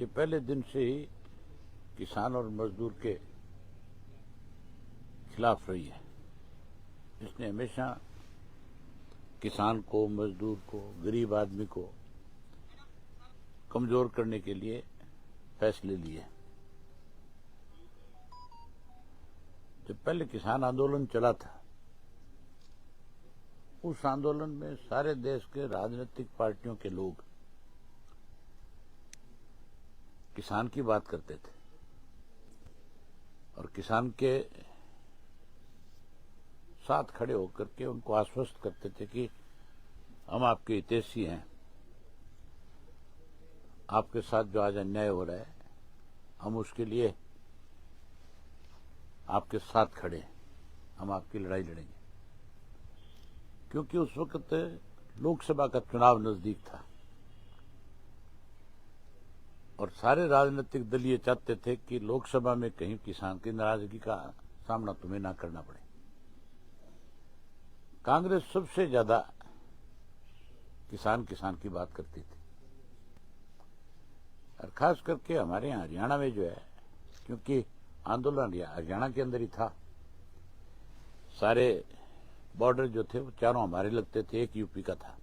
ये पहले दिन से ही किसान और मजदूर के खिलाफ रही है। इसने हमेशा किसान को, मजदूर को, गरीब आदमी को कमजोर करने के लिए फैसले लिए। जब पहले किसान आंदोलन चला था, उस आंदोलन में सारे देश के राजनीतिक पार्टियों के लोग किसान की बात करते थे और किसान के साथ खड़े होकर के उनको आश्वस्त करते थे कि हम आपके हितैषी हैं, आपके साथ जो आज अन्याय हो रहा है हम उसके लिए आपके साथ खड़े हैं, हम आपकी लड़ाई लड़ेंगे। क्योंकि उस वक्त लोकसभा का चुनाव नजदीक था और सारे राजनीतिक दल ये चाहते थे कि लोकसभा में कहीं किसान की नाराजगी का सामना तुम्हें ना करना पड़े। कांग्रेस सबसे ज्यादा किसान की बात करती थी और खास करके हमारे यहाँ हरियाणा में जो है, क्योंकि आंदोलन हरियाणा के अंदर ही था, सारे बॉर्डर जो थे वो चारों हमारे लगते थे, एक यूपी का था।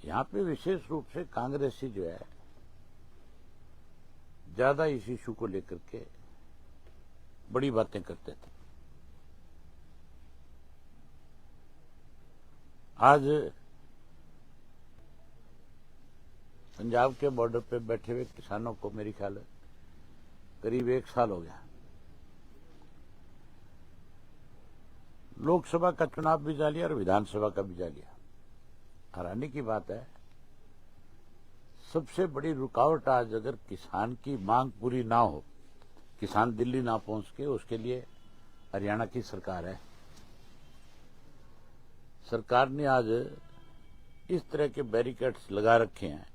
यहाँ पे विशेष रूप से कांग्रेसी जो है ज्यादा इस इशू को लेकर के बड़ी बातें करते थे। आज पंजाब के बॉर्डर पे बैठे हुए किसानों को मेरी ख्याल है करीब 1 साल हो गया। लोकसभा का चुनाव भी जा लिया और विधानसभा का भी जा लिया। हैरानी की बात है, सबसे बड़ी रुकावट आज अगर किसान की मांग पूरी ना हो, किसान दिल्ली ना पहुंच के, उसके लिए हरियाणा की सरकार है। सरकार ने आज इस तरह के बैरिकेड्स लगा रखे हैं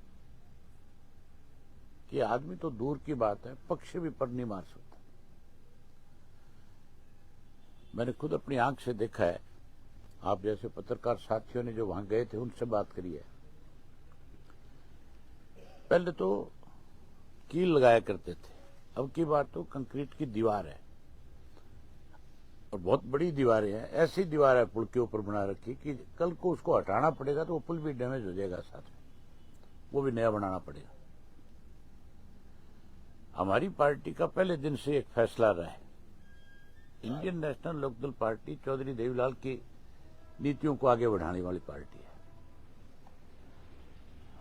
कि आदमी तो दूर की बात है, पक्षी भी पर नहीं मार सकता। मैंने खुद अपनी आंख से देखा है, आप जैसे पत्रकार साथियों ने जो वहां गए थे उनसे बात करी है। पहले तो कील लगाया करते थे, अब की बात तो कंक्रीट की दीवार है और बहुत बड़ी दीवारें हैं। ऐसी दीवार है पुल के ऊपर बना रखी कि कल को उसको हटाना पड़ेगा तो वो पुल भी डैमेज हो जाएगा, साथ में वो भी नया बनाना पड़ेगा। हमारी पार्टी का पहले दिन से एक फैसला रहा है, Indian National Lokdal party Chaudhary Devilal की नीतियों को आगे बढ़ाने वाली पार्टी है।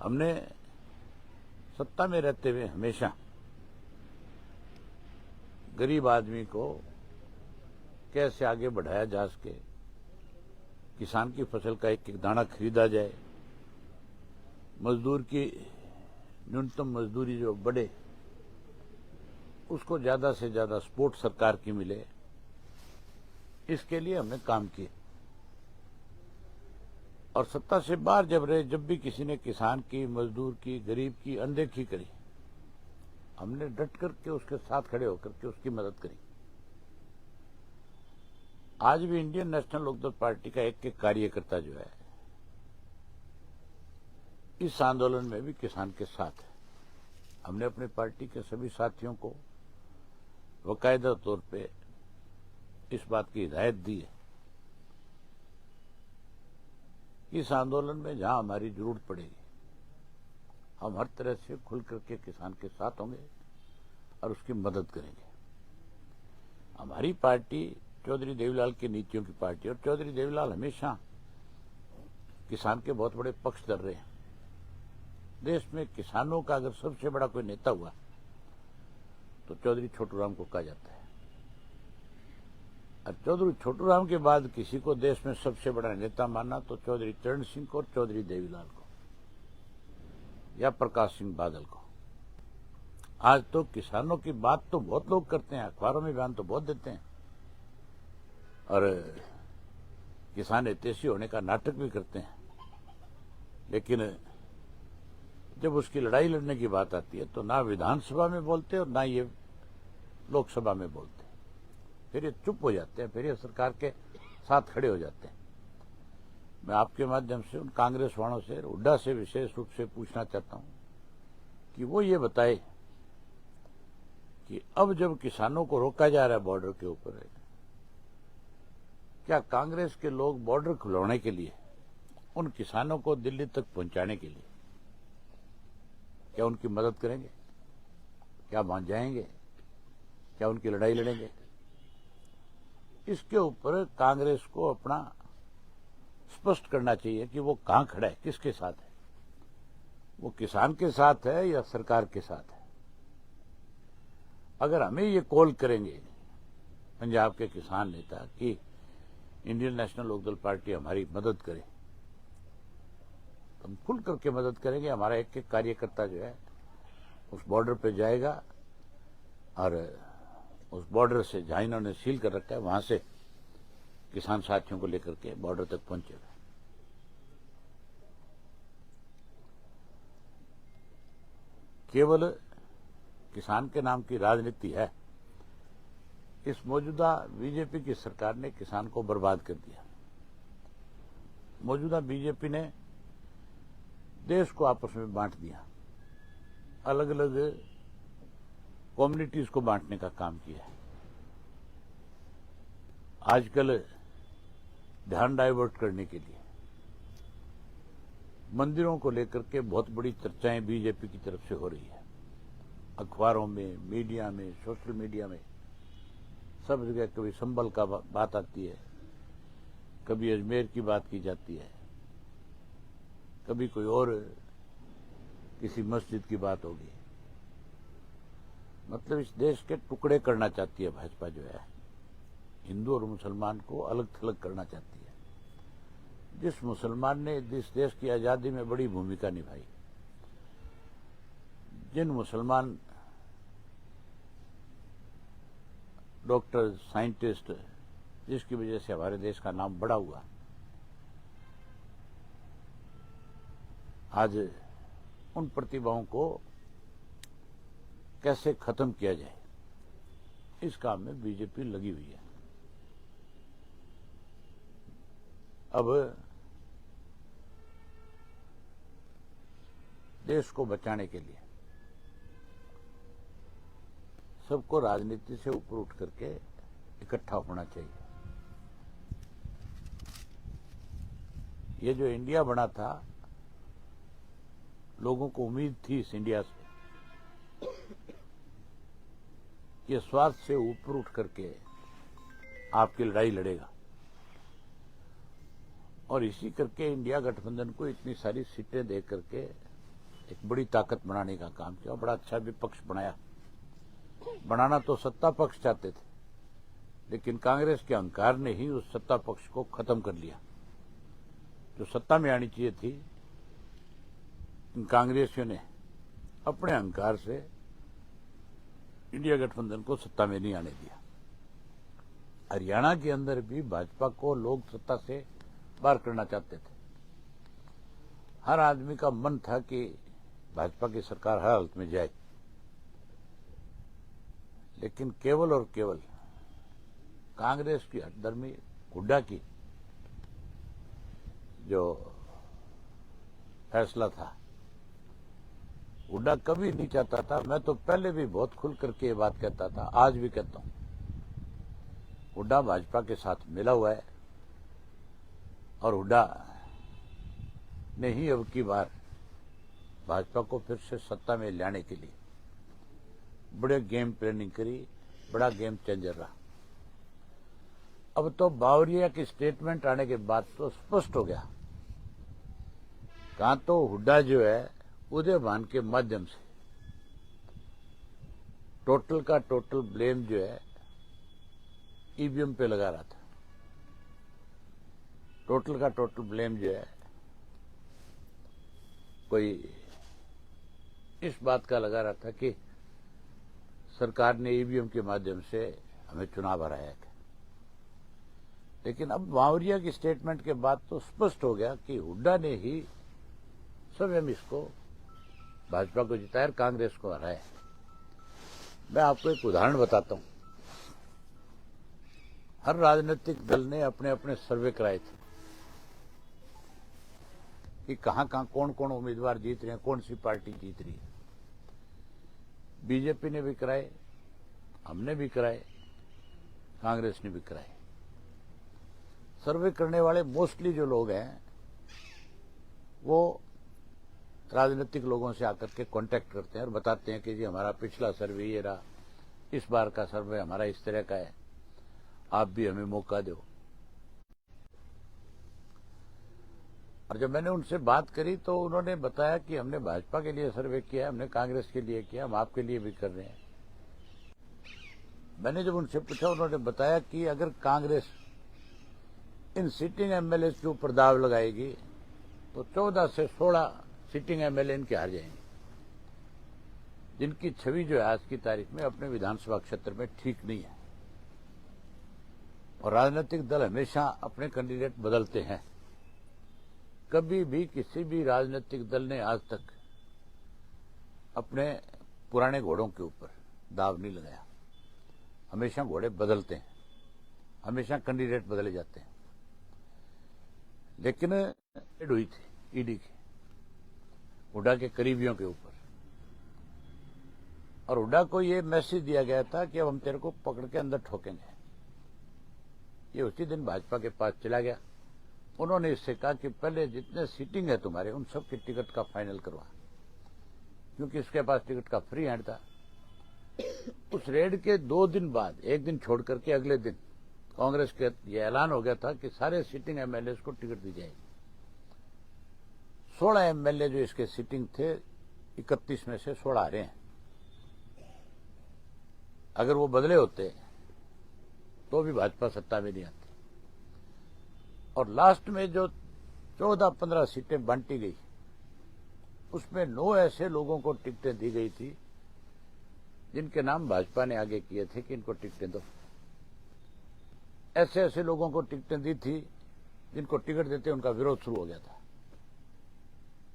हमने सत्ता में रहते हुए हमेशा गरीब आदमी को कैसे आगे बढ़ाया जा सके, किसान की फसल का एक एक दाना खरीदा जाए, मजदूर की न्यूनतम मजदूरी जो बढ़े उसको ज्यादा से ज्यादा सपोर्ट सरकार की मिले, इसके लिए हमने काम किए। और सत्ता से बाहर जब रहे, जब भी किसी ने किसान की, मजदूर की, गरीब की अनदेखी करी, हमने डट करके उसके साथ खड़े होकर के उसकी मदद करी। आज भी इंडियन नेशनल लोकदल पार्टी का एक एक कार्यकर्ता जो है इस आंदोलन में भी किसान के साथ है। हमने अपनी पार्टी के सभी साथियों को बाकायदा तौर पे इस बात की हिदायत दी है कि इस आंदोलन में जहां हमारी जरूरत पड़ेगी हम हर तरह से खुल करके किसान के साथ होंगे और उसकी मदद करेंगे। हमारी पार्टी चौधरी देवीलाल की नीतियों की पार्टी, और चौधरी देवीलाल हमेशा किसान के बहुत बड़े पक्षधर रहे हैं। देश में किसानों का अगर सबसे बड़ा कोई नेता हुआ तो चौधरी छोटूराम को कहा जाता है, और चौधरी छोटूराम के बाद किसी को देश में सबसे बड़ा नेता मानना तो चौधरी चरण सिंह को, चौधरी देवीलाल को या प्रकाश सिंह बादल को। आज तो किसानों की बात तो बहुत लोग करते हैं, अखबारों में बयान तो बहुत देते हैं और किसान हितैषी होने का नाटक भी करते हैं, लेकिन जब उसकी लड़ाई लड़ने की बात आती है तो ना विधानसभा में बोलते और ना ये लोकसभा में बोलते, फिर ये चुप हो जाते हैं, फिर ये सरकार के साथ खड़े हो जाते हैं। मैं आपके माध्यम से उन कांग्रेस वालों से, हुड्डा से विशेष रूप से पूछना चाहता हूं कि वो ये बताए कि अब जब किसानों को रोका जा रहा है बॉर्डर के ऊपर, क्या कांग्रेस के लोग बॉर्डर खुलवाने के लिए, उन किसानों को दिल्ली तक पहुंचाने के लिए क्या उनकी मदद करेंगे? क्या मान जाएंगे? क्या उनकी लड़ाई लड़ेंगे? इसके ऊपर कांग्रेस को अपना स्पष्ट करना चाहिए कि वो कहां खड़ा है, किसके साथ है। वो किसान के साथ है या सरकार के साथ है। अगर हमें ये कॉल करेंगे पंजाब के किसान नेता कि इंडियन नेशनल लोकदल पार्टी हमारी मदद करे, तो हम खुल करके मदद करेंगे। हमारा एक एक कार्यकर्ता जो है उस बॉर्डर पे जाएगा और उस बॉर्डर से जहां इन्होंने सील कर रखा है वहां से किसान साथियों को लेकर के बॉर्डर तक पहुंचेगा। केवल किसान के नाम की राजनीति है। इस मौजूदा बीजेपी की सरकार ने किसान को बर्बाद कर दिया। मौजूदा बीजेपी ने देश को आपस में बांट दिया, अलग अलग कम्युनिटीज को बांटने का काम किया है। आजकल ध्यान डाइवर्ट करने के लिए मंदिरों को लेकर के बहुत बड़ी चर्चाएं बीजेपी की तरफ से हो रही है। अखबारों में, मीडिया में, सोशल मीडिया में, सब जगह कभी संभल का बात आती है, कभी अजमेर की बात की जाती है, कभी कोई और किसी मस्जिद की बात होगी। मतलब इस देश के टुकड़े करना चाहती है भाजपा जो है, हिंदू और मुसलमान को अलग थलग करना चाहती है। जिस मुसलमान ने इस देश की आजादी में बड़ी भूमिका निभाई, जिन मुसलमान डॉक्टर, साइंटिस्ट, जिसकी वजह से हमारे देश का नाम बड़ा हुआ, आज उन प्रतिभाओं को कैसे खत्म किया जाए, इस काम में बीजेपी लगी हुई है। अब देश को बचाने के लिए सबको राजनीति से ऊपर उठ करके इकट्ठा होना चाहिए। ये जो इंडिया बना था, लोगों को उम्मीद थी इस इंडिया से ये स्वार्थ से ऊपर उठ करके आपकी लड़ाई लड़ेगा, और इसी करके इंडिया गठबंधन को इतनी सारी सीटें दे करके एक बड़ी ताकत बनाने का काम किया। बड़ा अच्छा विपक्ष बनाया। बनाना तो सत्ता पक्ष चाहते थे, लेकिन कांग्रेस के अहंकार ने ही उस सत्ता पक्ष को खत्म कर लिया। जो सत्ता में आनी चाहिए थी, इन कांग्रेसियों ने अपने अहंकार से इंडिया गठबंधन को सत्ता में नहीं आने दिया। हरियाणा के अंदर भी भाजपा को लोग सत्ता से बाहर करना चाहते थे। हर आदमी का मन था कि भाजपा की सरकार हर हालत में जाए, लेकिन केवल और केवल कांग्रेस की हठधर्मी हुड्डा की जो फैसला था, हुड्डा कभी नहीं चाहता था। मैं तो पहले भी बहुत खुल करके ये बात कहता था, आज भी कहता हूं, हुड्डा भाजपा के साथ मिला हुआ है और हुड्डा ने ही अब की बार भाजपा को फिर से सत्ता में लाने के लिए बड़े गेम प्लानिंग करी, बड़ा गेम चेंजर रहा। अब तो बावरिया की स्टेटमेंट आने के बाद तो स्पष्ट हो गया, कहां तो हुड्डा जो है उदयभान के माध्यम से टोटल का टोटल ब्लेम जो है ईवीएम पे लगा रहा था। टोटल का टोटल ब्लेम जो है कोई इस बात का लगा रहा था कि सरकार ने ईवीएम के माध्यम से हमें चुनाव हराया है। लेकिन अब बावरिया की स्टेटमेंट के बाद तो स्पष्ट हो गया कि हुड्डा ने ही स्वयं इसको भाजपा को जिताया, कांग्रेस को हराया। मैं आपको एक उदाहरण बताता हूं। हर राजनीतिक दल ने अपने अपने सर्वे कराए थे कि कहां कहां कौन कौन उम्मीदवार जीत रहे हैं, कौन सी पार्टी जीत रही है। बीजेपी ने भी कराए, हमने भी कराए, कांग्रेस ने भी कराए। सर्वे करने वाले मोस्टली जो लोग हैं वो राजनीतिक लोगों से आकर के कांटेक्ट करते हैं और बताते हैं कि जी हमारा पिछला सर्वे ये रहा, इस बार का सर्वे हमारा इस तरह का है, आप भी हमें मौका दो। और जब मैंने उनसे बात करी तो उन्होंने बताया कि हमने भाजपा के लिए सर्वे किया, हमने कांग्रेस के लिए किया, हम आपके लिए भी कर रहे हैं। मैंने जब उनसे पूछा, उन्होंने बताया कि अगर कांग्रेस इन सिटिंग एमएलए के ऊपर दाव लगाएगी तो 14 से 16 सिटिंग एमएलए इनके हार जाएंगे, जिनकी छवि जो है आज की तारीख में अपने विधानसभा क्षेत्र में ठीक नहीं है। और राजनीतिक दल हमेशा अपने कैंडिडेट बदलते हैं। कभी भी किसी भी राजनीतिक दल ने आज तक अपने पुराने घोड़ों के ऊपर दाव नहीं लगाया। हमेशा घोड़े बदलते हैं, हमेशा कैंडिडेट बदले जाते हैं। लेकिन रेड हुई थी ईडी की हुड्डा के करीबियों के ऊपर, और हुड्डा को यह मैसेज दिया गया था कि अब हम तेरे को पकड़ के अंदर ठोकेंगे। ये उसी दिन भाजपा के पास चला गया। उन्होंने इससे कहा कि पहले जितने सीटिंग है तुम्हारे उन सब की टिकट का फाइनल करवा, क्योंकि इसके पास टिकट का फ्री हैंड था। उस रेड के 2 दिन बाद, एक दिन छोड़ करके अगले दिन कांग्रेस के ये ऐलान हो गया था कि सारे सिटिंग एमएलए को टिकट दी जाएगी। 16 एमएलए जो इसके सिटिंग थे, 31 में से 16 आ रहे हैं। अगर वो बदले होते तो भी भाजपा सत्ता में नहीं आती। और लास्ट में जो 14-15 सीटें बांटी गई, उसमें 9 ऐसे लोगों को टिकटें दी गई थी जिनके नाम भाजपा ने आगे किए थे कि इनको टिकटें दो। ऐसे ऐसे लोगों को टिकटें दी थी जिनको टिकट देते उनका विरोध शुरू हो गया था,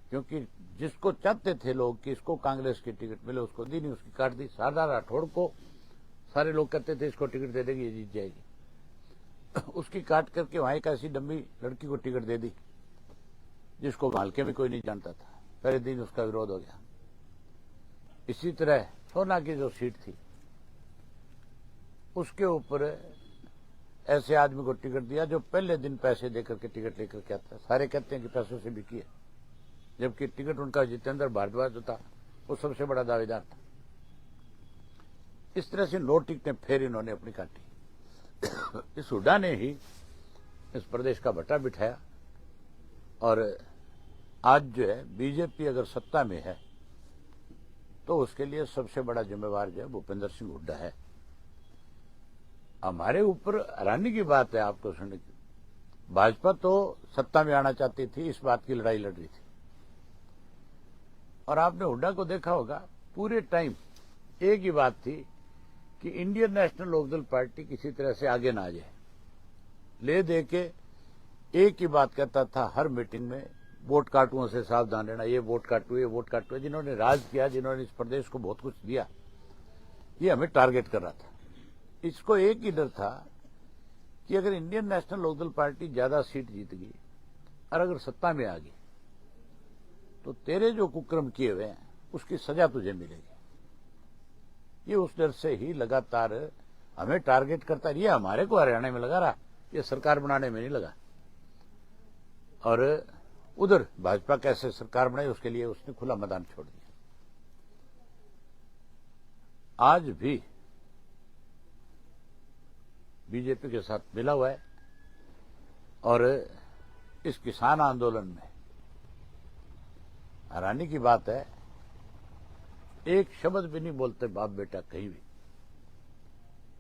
क्योंकि जिसको चाहते थे लोग कि इसको कांग्रेस की टिकट मिले, उसको दी नहीं, उसकी काट दी। शारदा राठौड़ को सारे लोग कहते थे इसको टिकट दे देगी, ये जीत जाएगी। उसकी काट करके वहां एक ऐसी डम्मी लड़की को टिकट दे दी जिसको भालके में कोई नहीं जानता था। पहले दिन उसका विरोध हो गया। इसी तरह सोना की जो सीट थी उसके ऊपर ऐसे आदमी को टिकट दिया जो पहले दिन पैसे देकर के टिकट लेकर के आता। सारे कहते हैं कि पैसों से बिकी है, जबकि टिकट उनका जितेंद्र भारद्वाज जो था वो सबसे बड़ा दावेदार था। इस तरह से 9 टिकटें फिर इन्होंने अपनी काटी। इस हुड्डा ने ही इस प्रदेश का भट्टा बिठाया। और आज जो है बीजेपी अगर सत्ता में है तो उसके लिए सबसे बड़ा जिम्मेवार जो है भूपेंद्र सिंह हुड्डा है। हमारे ऊपर हैरानी की बात है आपको सुनने की, भाजपा तो सत्ता में आना चाहती थी, इस बात की लड़ाई लड़ रही थी। और आपने हुड्डा को देखा होगा, पूरे टाइम एक ही बात थी कि इंडियन नेशनल लोकदल पार्टी किसी तरह से आगे ना आ जाए। ले दे के एक ही बात कहता था हर मीटिंग में, वोट काटुओं से सावधान रहना, ये वोट काटू, ये वोट काटू। जिन्होंने राज किया, जिन्होंने इस प्रदेश को बहुत कुछ दिया, ये हमें टारगेट कर रहा था। इसको एक ही डर था कि अगर इंडियन नेशनल लोकदल पार्टी ज्यादा सीट जीत गई और अगर सत्ता में आ गई तो तेरे जो कुकर्म किए हुए हैं उसकी सजा तुझे मिलेगी। ये उस डर से ही लगातार हमें टारगेट करता है। ये हमारे को हरियाणा में लगा रहा, ये सरकार बनाने में नहीं लगा। और उधर भाजपा कैसे सरकार बनाए उसके लिए उसने खुला मैदान छोड़ दिया। आज भी बीजेपी के साथ मिला हुआ है। और इस किसान आंदोलन में हैरानी की बात है, एक शब्द भी नहीं बोलते बाप बेटा कहीं भी।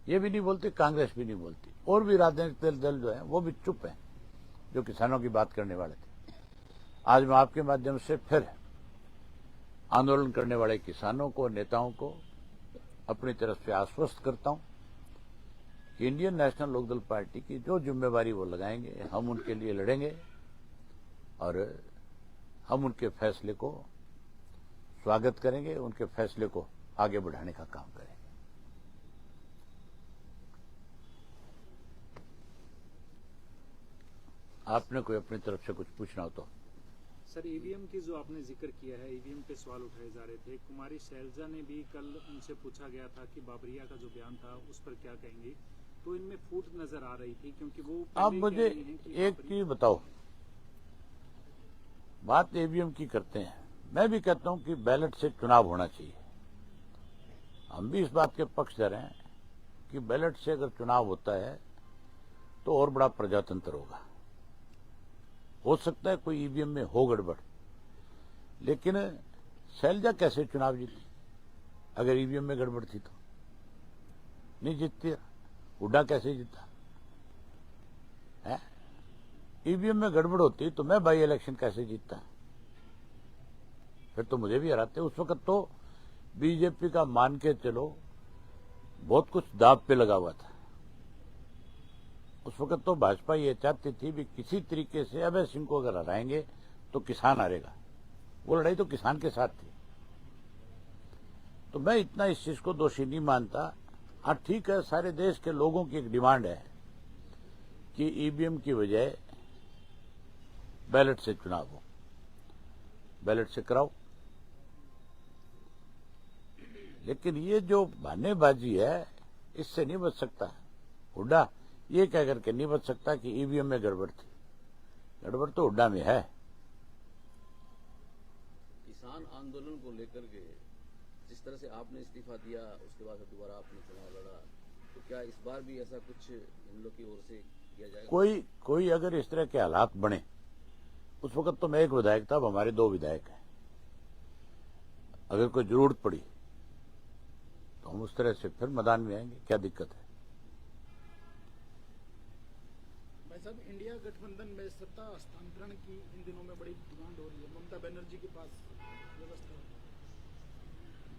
ये भी नहीं बोलते, कांग्रेस भी नहीं बोलती, और भी राजनीतिक दल जो है वो भी चुप है जो किसानों की बात करने वाले थे। आज मैं आपके माध्यम से फिर आंदोलन करने वाले किसानों को, नेताओं को अपनी तरफ से आश्वस्त करता हूं कि इंडियन नेशनल लोकदल पार्टी की जो जिम्मेवारी वो लगाएंगे, हम उनके लिए लड़ेंगे और हम उनके फैसले को स्वागत करेंगे, उनके फैसले को आगे बढ़ाने का काम करेंगे। आपने कोई अपनी तरफ से कुछ पूछना हो तो। सर, ईवीएम की जो आपने जिक्र किया है, ईवीएम पे सवाल उठाए जा रहे थे। कुमारी शैलजा ने भी कल उनसे पूछा गया था कि बाबरिया का जो बयान था उस पर क्या कहेंगे, तो इनमें फूट नजर आ रही थी, क्योंकि वो आप मुझे एक चीज बताओ, बात ईवीएम की करते हैं, मैं भी कहता हूं कि बैलेट से चुनाव होना चाहिए। हम भी इस बात के पक्षधर हैं कि बैलेट से अगर चुनाव होता है तो और बड़ा प्रजातंत्र होगा। हो सकता है कोई ईवीएम में हो गड़बड़, लेकिन शैलजा कैसे चुनाव जीती अगर ईवीएम में गड़बड़ थी तो? नहीं जीतती। हुड्डा कैसे जीता है? ईवीएम में गड़बड़ होती तो मैं बाई इलेक्शन कैसे जीतता? फिर तो मुझे भी हराते। उस वक्त तो बीजेपी का मान के चलो बहुत कुछ दांव पे लगा हुआ था। उस वक्त तो भाजपा ये चाहती थी भी किसी तरीके से अभय सिंह को अगर हराएंगे तो किसान हारेगा। वो लड़ाई तो किसान के साथ थी। तो मैं इतना इस चीज को दोषी नहीं मानता। हाँ ठीक है, सारे देश के लोगों की एक डिमांड है कि ईवीएम की बजाय बैलेट से चुनाव हो, बैलेट से कराओ। लेकिन ये जो बहानेबाजी है इससे नहीं बच सकता। हुड्डा ये कह करके नहीं बच सकता कि ईवीएम में गड़बड़ थी। गड़बड़ तो हुड्डा में है। किसान आंदोलन को लेकर के जिस तरह से आपने इस्तीफा दिया, उसके बाद दोबारा आपने चुनाव लड़ा, तो क्या इस बार भी ऐसा कुछ इन लोग की ओर से किया जाएगा? कोई अगर इस तरह के हालात बने, उस वक्त तो मैं एक विधायक था, अब हमारे 2 विधायक हैं। अगर कोई जरूरत पड़ी तो हम उस तरह से फिर मैदान में आएंगे। क्या दिक्कत है? भाई साहब, इंडिया गठबंधन में सत्ता हस्तांतरण की इन दिनों में बड़ी डिमांड हो रही है। ममता बनर्जी के पास व्यवस्था।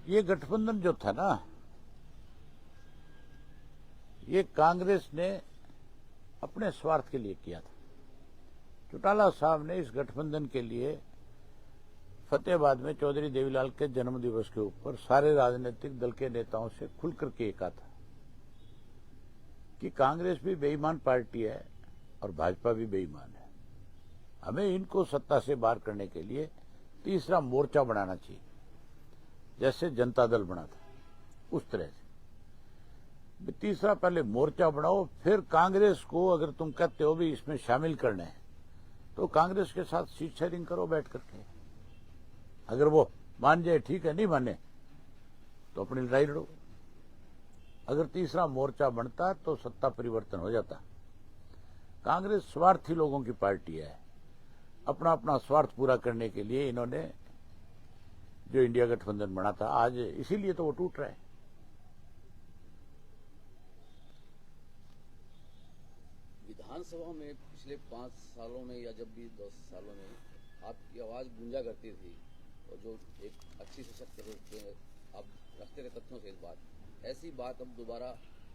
ये गठबंधन जो था ना, ये कांग्रेस ने अपने स्वार्थ के लिए किया था। चौटाला साहब ने इस गठबंधन के लिए फतेहाबाद में चौधरी देवीलाल के जन्मदिवस के ऊपर सारे राजनीतिक दल के नेताओं से खुल करके कहा था कि कांग्रेस भी बेईमान पार्टी है और भाजपा भी बेईमान है। हमें इनको सत्ता से बाहर करने के लिए तीसरा मोर्चा बनाना चाहिए, जैसे जनता दल बना था उस तरह से। तीसरा पहले मोर्चा बनाओ, फिर कांग्रेस को अगर तुम कहते हो भी इसमें शामिल करना है तो कांग्रेस के साथ सीट शेयरिंग करो बैठ करके। अगर वो मान जाए ठीक है, नहीं माने तो अपनी लड़ाई लड़ो। अगर तीसरा मोर्चा बनता तो सत्ता परिवर्तन हो जाता। कांग्रेस स्वार्थी लोगों की पार्टी है। अपना अपना स्वार्थ पूरा करने के लिए इन्होंने जो इंडिया गठबंधन बना था, आज इसीलिए तो वो टूट रहा है। विधानसभा में पिछले 5 सालों में या जब भी 10 सालों में आपकी आवाज गूंजा करती थी और जो एक अच्छी सशक्त आप रखते थे तथ्यों से, इस बात ऐसी बात अब दोबारा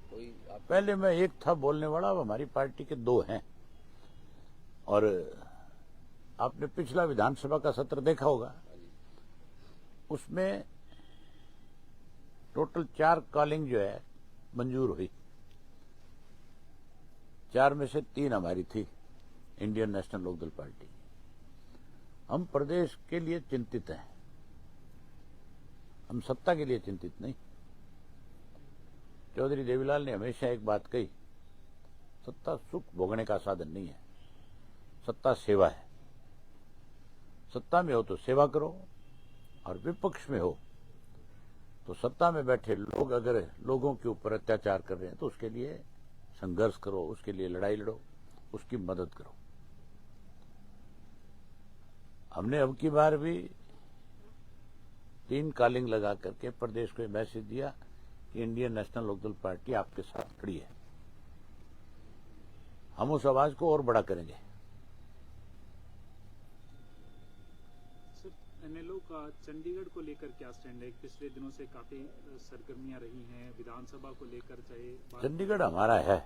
कोई पहले मैं एक था बोलने वाला, अब हमारी पार्टी के 2 हैं। और आपने पिछला विधानसभा का सत्र देखा होगा, उसमें टोटल 4 कॉलिंग जो है मंजूर हुई। 4 में से 3 हमारी थी, इंडियन नेशनल लोकदल पार्टी। हम प्रदेश के लिए चिंतित हैं, हम सत्ता के लिए चिंतित नहीं। चौधरी देवीलाल ने हमेशा एक बात कही, सत्ता सुख भोगने का साधन नहीं है, सत्ता सेवा है। सत्ता में हो तो सेवा करो, और विपक्ष में हो तो सत्ता में बैठे लोग अगर लोगों के ऊपर अत्याचार कर रहे हैं तो उसके लिए संघर्ष करो, उसके लिए लड़ाई लड़ो, उसकी मदद करो। हमने अब की बार भी 3 कॉलिंग लगा करके प्रदेश को मैसेज दिया कि इंडियन नेशनल लोकदल पार्टी आपके साथ खड़ी है। हम उस आवाज को और बड़ा करेंगे। एनएलओ का चंडीगढ़ को लेकर क्या स्टैंड है? पिछले दिनों से काफी सरगर्मियां रही हैं विधानसभा को लेकर, चाहे चंडीगढ़ हमारा है।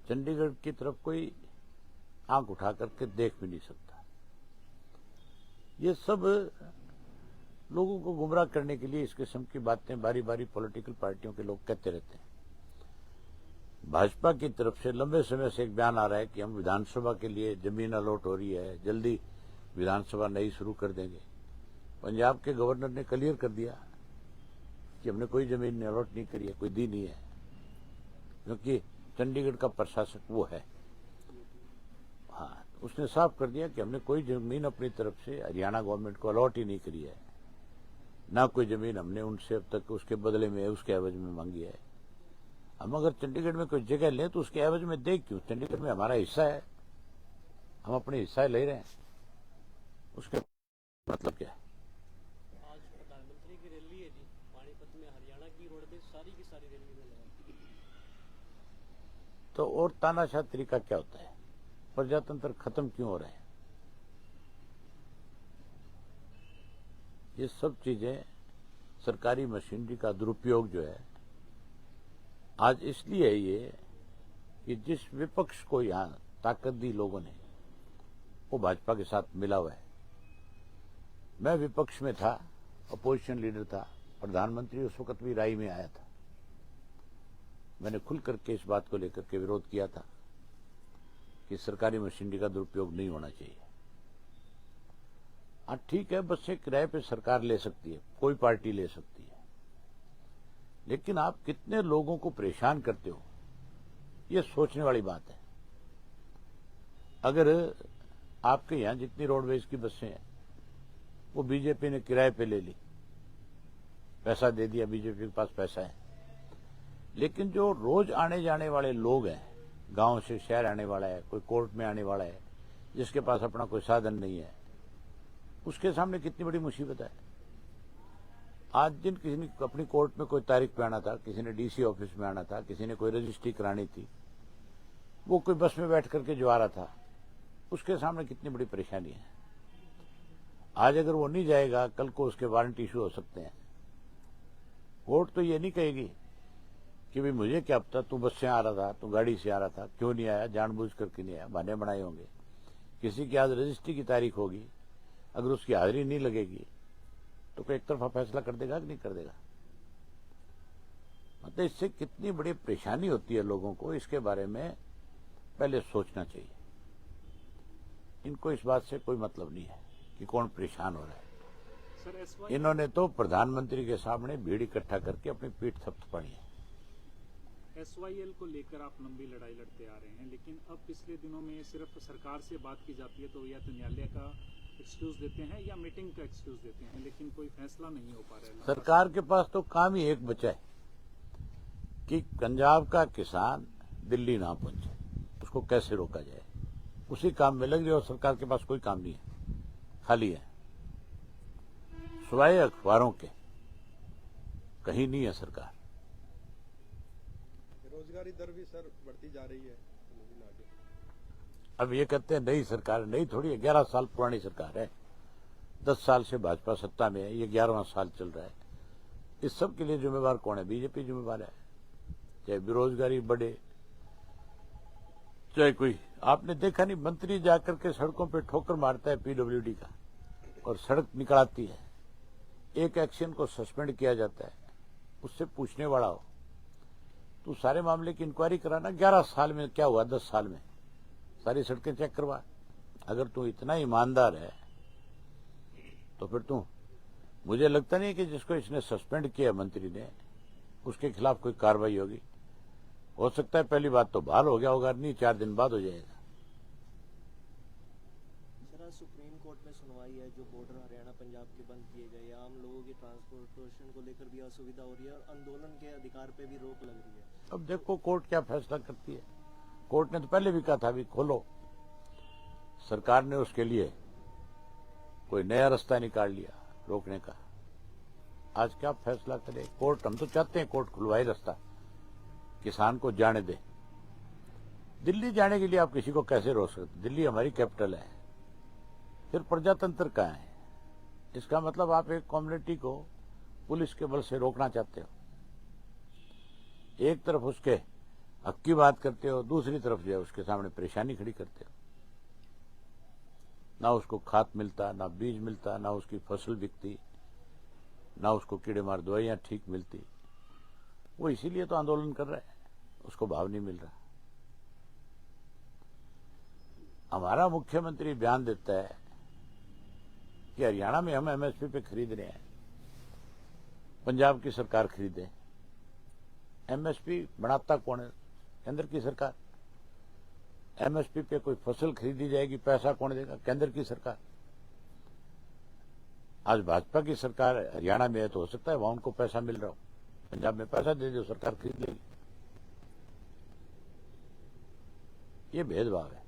चंडीगढ़ की तरफ कोई आंख उठा करके देख भी नहीं सकता। ये सब लोगों को गुमराह करने के लिए इस किस्म की बातें बारी बारी पॉलिटिकल पार्टियों के लोग कहते रहते हैं। भाजपा की तरफ से लंबे समय से एक बयान आ रहा है कि हम विधानसभा के लिए जमीन अलॉट हो रही है, जल्दी विधानसभा नई शुरू कर देंगे। पंजाब के गवर्नर ने क्लियर कर दिया कि हमने कोई जमीन अलॉट नहीं करी है, कोई दी नहीं है, क्योंकि चंडीगढ़ का प्रशासक वो है। हाँ, उसने साफ कर दिया कि हमने कोई जमीन अपनी तरफ से हरियाणा गवर्नमेंट को अलॉट ही नहीं करी है, ना कोई जमीन हमने उनसे अब तक उसके बदले में, उसके एवज में मांगी है। हम अगर चंडीगढ़ में कोई जगह लें तो उसके एवज में दे क्यों? चंडीगढ़ में हमारा हिस्सा है, हम अपने हिस्सा ले रहे हैं, उसके मतलब क्या है? आज प्रधानमंत्री की रैली है जी पानीपत में, हरियाणा की रोडवेज सारी की सारी रैली में लगा। तो और तानाशाह तरीका क्या होता है? प्रजातंत्र खत्म क्यों हो रहे हैं? ये सब चीजें सरकारी मशीनरी का दुरुपयोग जो है आज इसलिए है ये कि जिस विपक्ष को यहां ताकत दी लोगों ने वो भाजपा के साथ मिला हुआ है। मैं विपक्ष में था, अपोजिशन लीडर था, प्रधानमंत्री उस वक्त भी राय में आया था। मैंने खुल करके इस बात को लेकर के विरोध किया था कि सरकारी मशीनरी का दुरुपयोग नहीं होना चाहिए। हाँ ठीक है, बस से किराए पे सरकार ले सकती है, कोई पार्टी ले सकती है, लेकिन आप कितने लोगों को परेशान करते हो, ये सोचने वाली बात है। अगर आपके यहां जितनी रोडवेज की बसें हैं वो बीजेपी ने किराए पे ले ली, पैसा दे दिया, बीजेपी के पास पैसा है, लेकिन जो रोज आने जाने वाले लोग हैं, गांव से शहर आने वाला है, कोई कोर्ट में आने वाला है, जिसके पास अपना कोई साधन नहीं है, उसके सामने कितनी बड़ी मुसीबत है। आज दिन किसी ने अपनी कोर्ट में कोई तारीख पे आना था, किसी ने डीसी ऑफिस में आना था, किसी ने कोई रजिस्ट्री करानी थी, वो कोई बस में बैठ करके जो आ रहा था, उसके सामने कितनी बड़ी परेशानी है। आज अगर वो नहीं जाएगा, कल को उसके वारंट इशू हो सकते हैं। कोर्ट तो ये नहीं कहेगी कि भाई मुझे क्या पता, तू बस से आ रहा था, तू गाड़ी से आ रहा था, क्यों नहीं आया, जानबूझ करके नहीं आया, बहाने बनाए होंगे। किसी की आज रजिस्ट्री की तारीख होगी, अगर उसकी हाजिरी नहीं लगेगी तो कोई एक तरफा फैसला कर देगा कि नहीं कर देगा? मतलब इससे कितनी बड़ी परेशानी होती है लोगों को, इसके बारे में पहले सोचना चाहिए। इनको इस बात से कोई मतलब नहीं है कि कौन परेशान हो रहा है। सर इन्होंने तो प्रधानमंत्री के सामने भीड़ इकट्ठा करके अपनी पीठ थपथपाई है। SYL को लेकर आप लंबी लड़ाई लड़ते आ रहे हैं, लेकिन अब पिछले दिनों में सिर्फ सरकार से बात की जाती है तो या तो न्यायालय का एक्सक्यूज देते हैं या मीटिंग का एक्सक्यूज देते हैं, लेकिन कोई फैसला नहीं हो पा रहा है। सरकार के पास तो काम ही एक बचा है कि पंजाब का किसान दिल्ली ना पहुंचे, उसको कैसे रोका जाए, उसी काम में लग रही है। और सरकार के पास कोई काम नहीं है, खाली है, सिवाय अखबारों के कहीं नहीं है सरकार। बेरोजगारी दर भी सर बढ़ती जा रही है। अब ये कहते हैं नई सरकार, नई थोड़ी है, 11 साल पुरानी सरकार है। 10 साल से भाजपा सत्ता में है, ये 11वां साल चल रहा है। इस सब के लिए जिम्मेवार कौन है? बीजेपी जिम्मेवार है। चाहे बेरोजगारी बढ़े, चाहे कोई, आपने देखा नहीं, मंत्री जाकर के सड़कों पे ठोकर मारता है PWD का और सड़क निकलाती है, एक एक्शन को सस्पेंड किया जाता है, उससे पूछने वाला हो तो सारे मामले की इंक्वायरी कराना। 11 साल में क्या हुआ? 10 साल में सारी सड़कें चेक करवा। अगर तू इतना ईमानदार है तो फिर तू, मुझे लगता नहीं कि जिसको इसने सस्पेंड किया मंत्री ने, उसके खिलाफ कोई कार्रवाई होगी। हो सकता है पहली बात तो बहाल हो गया होगा, नहीं 4 दिन बाद हो जाएगा। सर सुप्रीम कोर्ट में सुनवाई है, जो बॉर्डर हरियाणा पंजाब के बंद किए गए, आम लोगों की ट्रांसपोर्टेशन को लेकर भी असुविधा हो रही है और आंदोलन के अधिकार पे भी रोक लग रही है। अब देखो कोर्ट क्या फैसला करती है। कोर्ट ने तो पहले भी कहा था भी खोलो, सरकार ने उसके लिए कोई नया रास्ता निकाल लिया रोकने का। आज क्या फैसला करे कोर्ट? हम तो चाहते हैं कोर्ट खुलवाए रास्ता, किसान को जाने दे। दिल्ली जाने के लिए आप किसी को कैसे रोक सकते? दिल्ली हमारी कैपिटल है, फिर प्रजातंत्र कहाँ है? इसका मतलब आप एक कम्युनिटी को पुलिस के बल से रोकना चाहते हो। एक तरफ उसके हक की बात करते हो, दूसरी तरफ जो है उसके सामने परेशानी खड़ी करते हो। ना उसको खाद मिलता, ना बीज मिलता, ना उसकी फसल बिकती, ना उसको कीड़े मार दवाइयां ठीक मिलती। वो इसीलिए तो आंदोलन कर रहा है। उसको भाव नहीं मिल रहा। हमारा मुख्यमंत्री बयान देता है कि हरियाणा में हम एमएसपी पे खरीद रहे हैं, पंजाब की सरकार खरीदे। एमएसपी बनाता कौन है? केंद्र की सरकार। एमएसपी पे कोई फसल खरीदी जाएगी, पैसा कौन देगा? केंद्र की सरकार। आज भाजपा की सरकार हरियाणा में है तो हो सकता है वहां उनको पैसा मिल रहा हो, पंजाब में पैसा दे दो, सरकार खरीद लेगी। ये भेदभाव है।